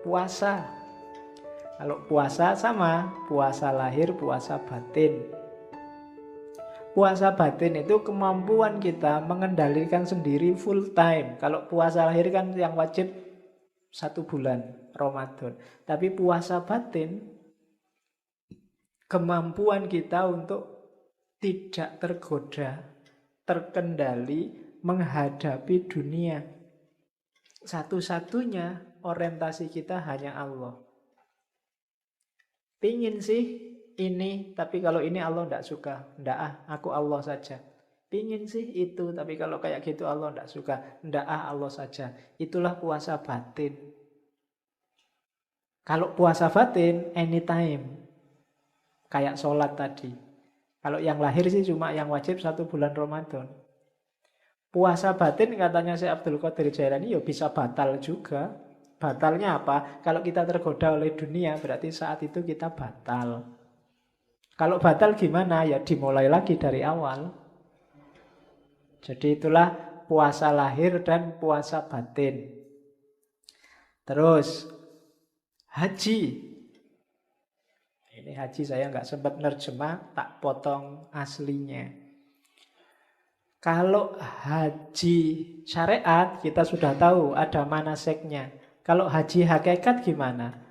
puasa. Kalau puasa sama, puasa lahir, puasa batin. Puasa batin itu kemampuan kita mengendalikan sendiri full time. Kalau puasa lahir kan yang wajib 1 bulan Ramadan. Tapi puasa batin, kemampuan kita untuk tidak tergoda, terkendali, menghadapi dunia. Satu-satunya orientasi kita hanya Allah. Pingin sih ini, tapi kalau ini Allah tidak suka. Tidak aku Allah saja. Pingin sih itu, tapi kalau kayak gitu Allah tidak suka. Tidak Allah saja. Itulah puasa batin. Kalau puasa batin, anytime. Kayak sholat tadi. Kalau yang lahir sih cuma yang wajib 1 bulan Ramadan. Puasa batin katanya Syekh Abdul Qadir Jailani ya bisa batal juga. Batalnya apa? Kalau kita tergoda oleh dunia, berarti saat itu kita batal. Kalau batal gimana? Ya dimulai lagi dari awal. Jadi itulah puasa lahir dan puasa batin. Terus haji. Ini haji saya nggak sempat nerjemah, tak potong aslinya. Kalau haji syariat kita sudah tahu ada manasiknya. Kalau haji hakikat gimana?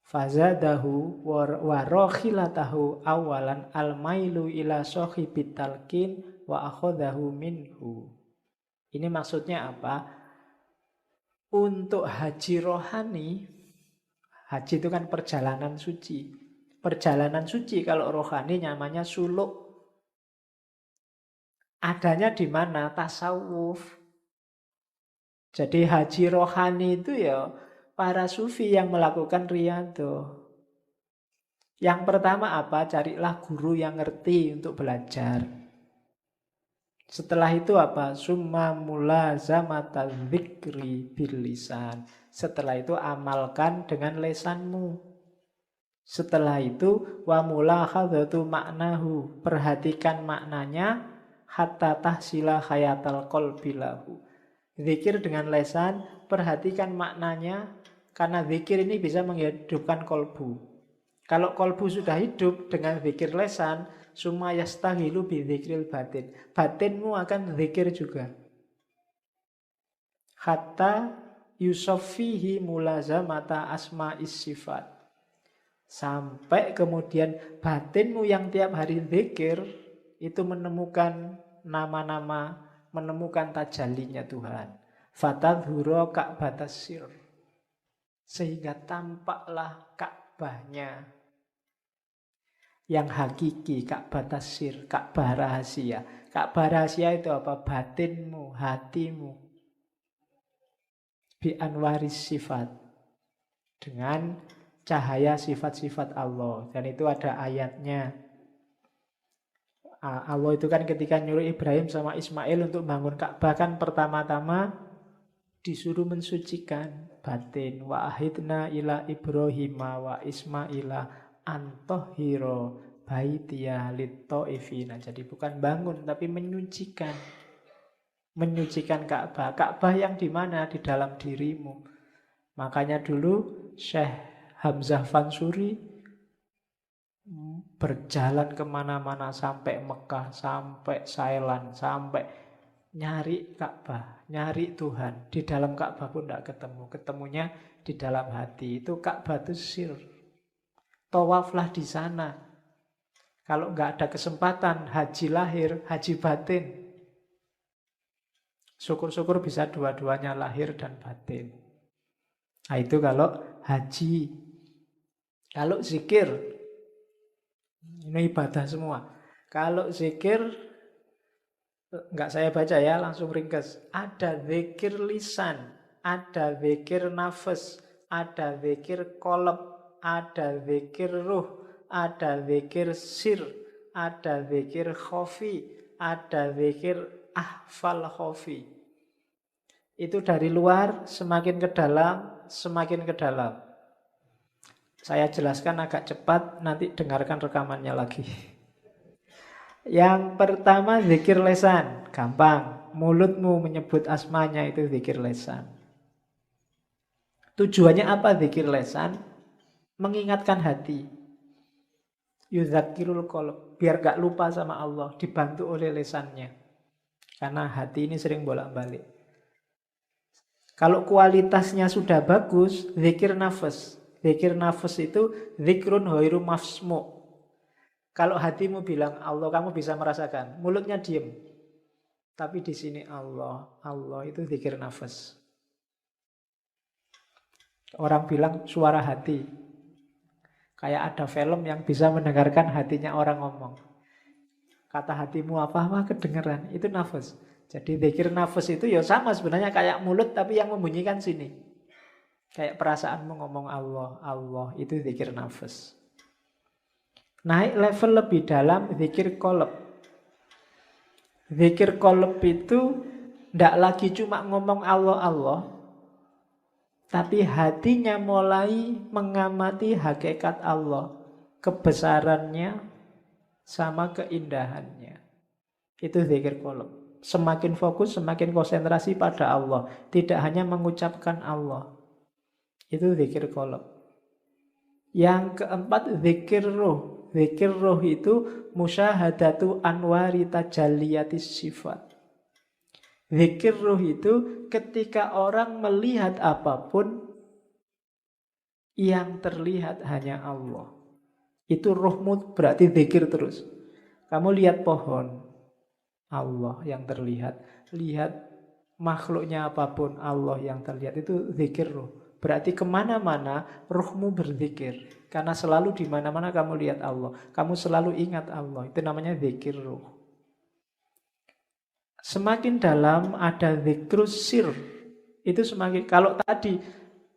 Fazadahu wa rokhilatahu awalan al-mailu ila sohibit talqin wa akhodahu minhu. Ini maksudnya apa? Untuk haji rohani, haji itu kan perjalanan suci. Perjalanan suci kalau rohani namanya suluk. Adanya di mana? Tasawuf. Jadi haji rohani itu ya para sufi yang melakukan riyadhah. Yang pertama apa? Carilah guru yang ngerti untuk belajar. Setelah itu apa? Summa mulazamatal dzikri bil lisan. Setelah itu amalkan dengan lesanmu. Setelah itu wa mulakhadzatu maknahu. Perhatikan maknanya hatta tahsila hayatal qalbi lahu. Zikir dengan lesan, perhatikan maknanya, karena zikir ini bisa menghidupkan kolbu. Kalau kolbu sudah hidup dengan zikir lesan, summa yastahilu bi dzikril batin. Batinmu akan zikir juga. Hatta yusoffihi mulazamata asma'is sifat. Sampai kemudian batinmu yang tiap hari zikir itu menemukan nama-nama, menemukan tajallinya Tuhan. Fatadhuro ka'batas sir. Sehingga tampaklah Ka'bahnya yang hakiki, Ka'batas sir, Ka'bah rahasia. Ka'bah rahasia itu apa? Batinmu, hatimu. Bi anwaris sifat. Dengan cahaya sifat-sifat Allah. Dan itu ada ayatnya. Allah itu kan ketika nyuruh Ibrahim sama Ismail untuk bangun Ka'bah kan pertama-tama disuruh mensucikan batin. Wa ahidna ila Ibrahima wa Ismaila antohiro baitiya litta'ifina. Jadi bukan bangun tapi menyucikan. Menyucikan Ka'bah. Ka'bah yang di mana? Di dalam dirimu. Makanya dulu Syekh Hamzah Fansuri berjalan kemana-mana sampai Mekah, sampai Thailand, sampai nyari Ka'bah, nyari Tuhan. Di dalam Ka'bah pun tidak ketemu. Ketemunya di dalam hati. Itu Ka'bah itu sir. Tawaflah di sana. Kalau nggak ada kesempatan haji lahir, haji batin. Syukur-syukur bisa dua-duanya lahir dan batin. Nah itu kalau haji. Kalau zikir, ini ibadah semua. Kalau zikir, enggak saya baca ya, langsung ringkas. Ada zikir lisan, ada zikir nafas, ada zikir qalb, ada zikir ruh, ada zikir sir, ada zikir khafi, ada zikir ahfal khafi. Itu dari luar semakin ke dalam, semakin ke dalam. Saya jelaskan agak cepat, nanti dengarkan rekamannya lagi. Yang pertama zikir lesan, gampang. Mulutmu menyebut asmanya itu zikir lesan. Tujuannya apa zikir lesan? Mengingatkan hati. Yudzakirul qalb, biar gak lupa sama Allah, dibantu oleh lesannya. Karena hati ini sering bolak-balik. Kalau kualitasnya sudah bagus, zikir nafas. Zikir nafas itu zikrun ghairu mafsmu. Kalau hatimu bilang Allah, kamu bisa merasakan. Mulutnya diem. Tapi di sini Allah, Allah itu zikir nafas. Orang bilang suara hati. Kayak ada film yang bisa mendengarkan hatinya orang ngomong. Kata hatimu apa kedengeran. Itu nafas. Jadi zikir nafas itu ya sama sebenarnya kayak mulut tapi yang membunyikan sini. Kayak perasaanmu ngomong Allah, Allah. Itu zikir nafas. Naik level lebih dalam zikir qalb. Zikir qalb itu tidak lagi cuma ngomong Allah, Allah. Tapi hatinya mulai mengamati hakikat Allah. Kebesarannya sama keindahannya. Itu zikir qalb. Semakin fokus, semakin konsentrasi pada Allah. Tidak hanya mengucapkan Allah. Itu zikir qalb. Yang keempat, zikir ruh. Zikir ruh itu musyahadatu anwari tajalliyatis sifat. Zikir ruh itu ketika orang melihat apapun yang terlihat hanya Allah. Itu ruhmu berarti zikir terus. Kamu lihat pohon, Allah yang terlihat. Lihat makhluknya apapun, Allah yang terlihat. Itu zikir ruh. Berarti kemana-mana ruhmu berzikir. Karena selalu di mana-mana kamu lihat Allah. Kamu selalu ingat Allah. Itu namanya zikir ruh. Semakin dalam ada zikrus sir. Itu semakin, kalau tadi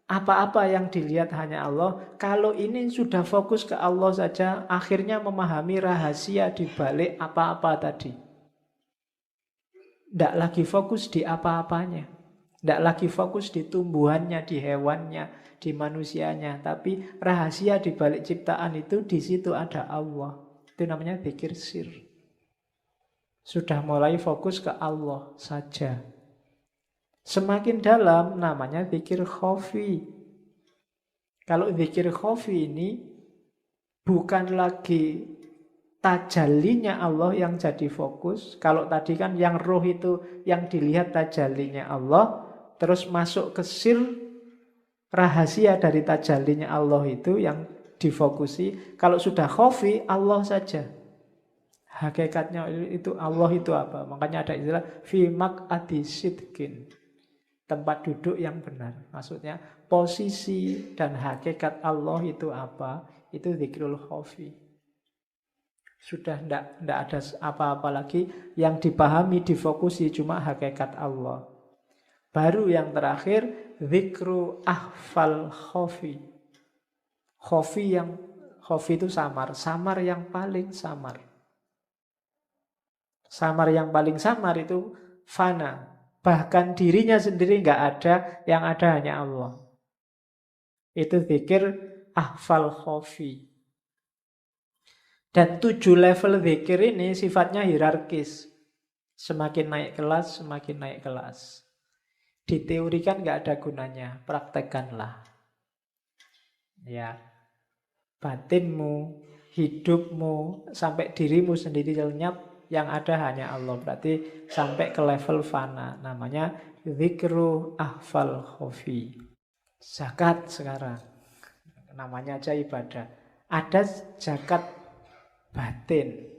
apa-apa yang dilihat hanya Allah, kalau ini sudah fokus ke Allah saja, akhirnya memahami rahasia di balik apa-apa tadi. Tidak lagi fokus di apa-apanya. Tidak lagi fokus di tumbuhannya, di hewannya, di manusianya. Tapi rahasia di balik ciptaan itu, di situ ada Allah. Itu namanya zikir sir. Sudah mulai fokus ke Allah saja. Semakin dalam namanya zikir khafi. Kalau zikir khafi ini bukan lagi tajallinya Allah yang jadi fokus. Kalau tadi kan yang roh itu yang dilihat tajallinya Allah, terus masuk ke sir, rahasia dari tajallinya Allah itu yang difokusi. Kalau sudah khafi, Allah saja. Hakikatnya itu Allah itu apa? Makanya ada istilah fi maq'adi sidqin. Tempat duduk yang benar. Maksudnya posisi dan hakikat Allah itu apa? Itu zikrul khafi. Sudah tidak ada apa-apa lagi yang dipahami, difokusi cuma hakikat Allah. Baru yang terakhir zikru ahfal khafi. Khafi itu samar, samar yang paling samar. Samar yang paling samar itu fana. Bahkan dirinya sendiri nggak ada, yang ada hanya Allah. Itu zikir ahfal khafi. Dan 7 level zikir ini sifatnya hierarkis. Semakin naik kelas, semakin naik kelas. Diteorikan nggak ada gunanya, praktekkanlah. Ya, batinmu, hidupmu, sampai dirimu sendiri lenyap, yang ada hanya Allah. Berarti sampai ke level fana. Namanya zikru ahfal khafi. Zakat sekarang. Namanya aja ibadah. Ada zakat batin.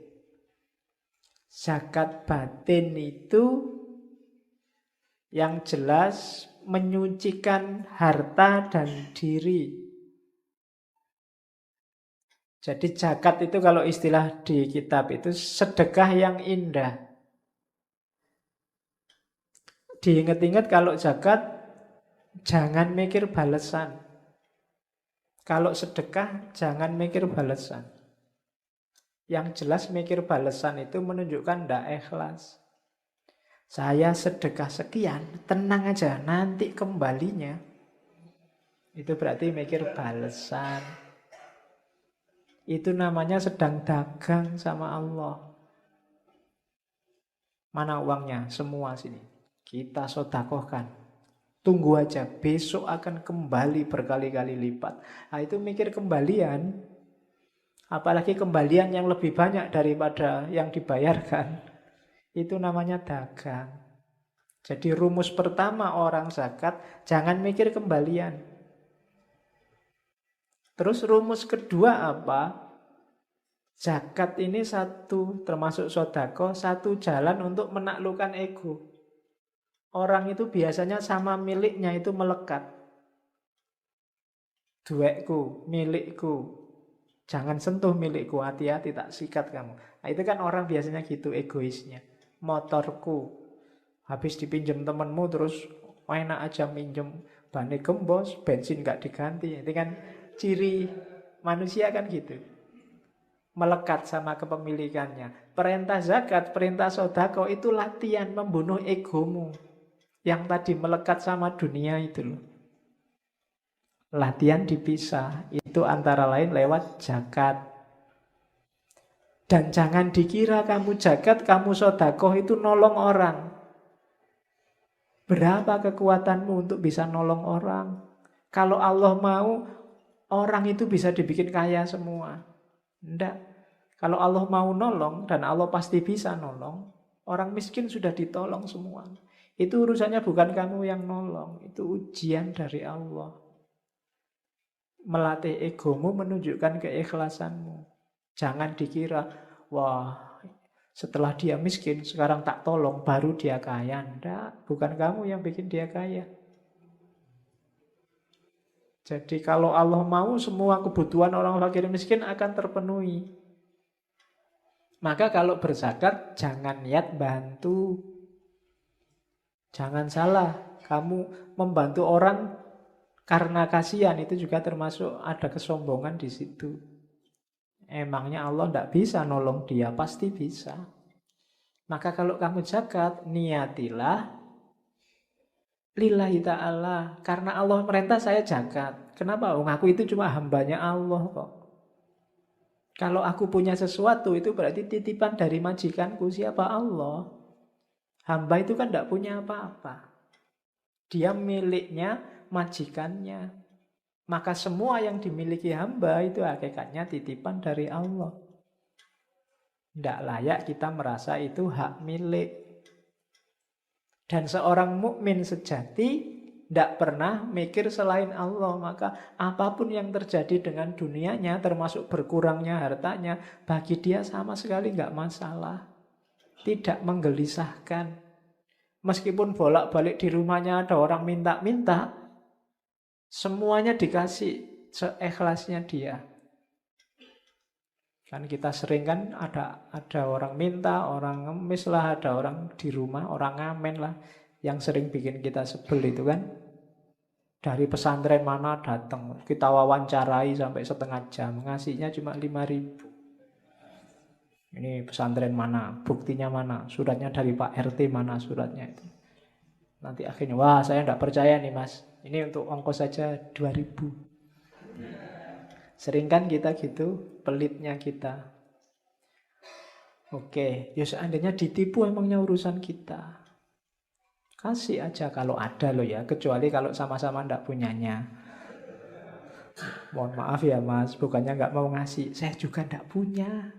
Zakat batin itu yang jelas menyucikan harta dan diri. Jadi zakat itu kalau istilah di kitab itu sedekah yang indah. Diingat-ingat kalau zakat jangan mikir balasan. Kalau sedekah jangan mikir balasan. Yang jelas mikir balasan itu menunjukkan tidak ikhlas. Saya sedekah sekian, tenang aja, nanti kembalinya. Itu berarti mikir balasan. Itu namanya sedang dagang sama Allah. Mana uangnya? Semua sini. Kita sedekahkan. Tunggu aja, besok akan kembali berkali-kali lipat. Nah, itu mikir kembalian. Apalagi kembalian yang lebih banyak daripada yang dibayarkan. Itu namanya dagang. Jadi rumus pertama orang zakat, jangan mikir kembalian. Terus rumus kedua apa? Zakat ini satu, termasuk sodako, satu jalan untuk menaklukkan ego. Orang itu biasanya sama miliknya itu melekat. Duekku, milikku. Jangan sentuh milikku, hati-hati tak sikat kamu. Nah, itu kan orang biasanya gitu egoisnya. Motorku, habis dipinjam temenmu terus enak aja minjem. Bannya gembos, bensin gak diganti. Itu kan ciri manusia kan gitu. Melekat sama kepemilikannya. Perintah zakat, perintah sodako itu latihan membunuh egomu. Yang tadi melekat sama dunia itu loh. Latihan dipisah. Itu antara lain lewat zakat. Dan jangan dikira kamu zakat, kamu sodakoh itu nolong orang. Berapa kekuatanmu untuk bisa nolong orang? Kalau Allah mau, orang itu bisa dibikin kaya semua. Enggak. Kalau Allah mau nolong, dan Allah pasti bisa nolong, orang miskin sudah ditolong semua. Itu urusannya bukan kamu yang nolong. Itu ujian dari Allah. Melatih egomu menunjukkan keikhlasanmu. Jangan dikira, wah setelah dia miskin sekarang tak tolong baru dia kaya. Nggak, bukan kamu yang bikin dia kaya. Jadi kalau Allah mau semua kebutuhan orang fakir miskin akan terpenuhi. Maka kalau berzakat jangan niat bantu. Jangan salah, kamu membantu orang karena kasihan itu juga termasuk ada kesombongan di situ. Emangnya Allah tidak bisa nolong dia? Pasti bisa. Maka kalau kamu zakat, niatilah lillahi ta'ala. Karena Allah merintah saya zakat. Kenapa? Oh, aku itu cuma hambanya Allah kok. Kalau aku punya sesuatu itu berarti titipan dari majikanku. Siapa? Allah. Hamba itu kan tidak punya apa-apa. Dia miliknya majikannya. Maka semua yang dimiliki hamba itu hakikatnya titipan dari Allah. Tidak layak kita merasa itu hak milik. Dan seorang mukmin sejati tidak pernah mikir selain Allah. Maka apapun yang terjadi dengan dunianya, termasuk berkurangnya hartanya, bagi dia sama sekali nggak masalah. Tidak menggelisahkan. Meskipun bolak-balik di rumahnya ada orang minta-minta, semuanya dikasih seikhlasnya dia. Kan kita sering kan ada orang minta, orang ngemis lah, ada orang di rumah, orang ngamen lah. Yang sering bikin kita sebel itu kan. Dari pesantren mana datang, kita wawancarai sampai setengah jam, ngasihnya cuma 5.000. Ini pesantren mana, buktinya mana, suratnya dari Pak RT mana suratnya itu. Nanti akhirnya, wah saya tidak percaya nih mas, ini untuk ongkos saja 2.000. Sering kan kita gitu, pelitnya kita. Oke, ya seandainya ditipu emangnya urusan kita. Kasih aja kalau ada loh ya, kecuali kalau sama-sama tidak punyanya. Mohon maaf ya mas, bukannya nggak mau ngasih, saya juga tidak punya.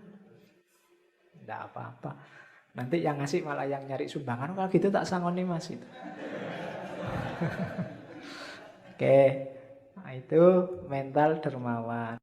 Tidak apa-apa. Nanti yang ngasih malah yang nyari sumbangan, kalau gitu tak sangoni mas itu. Oke, nah itu mental dermawan.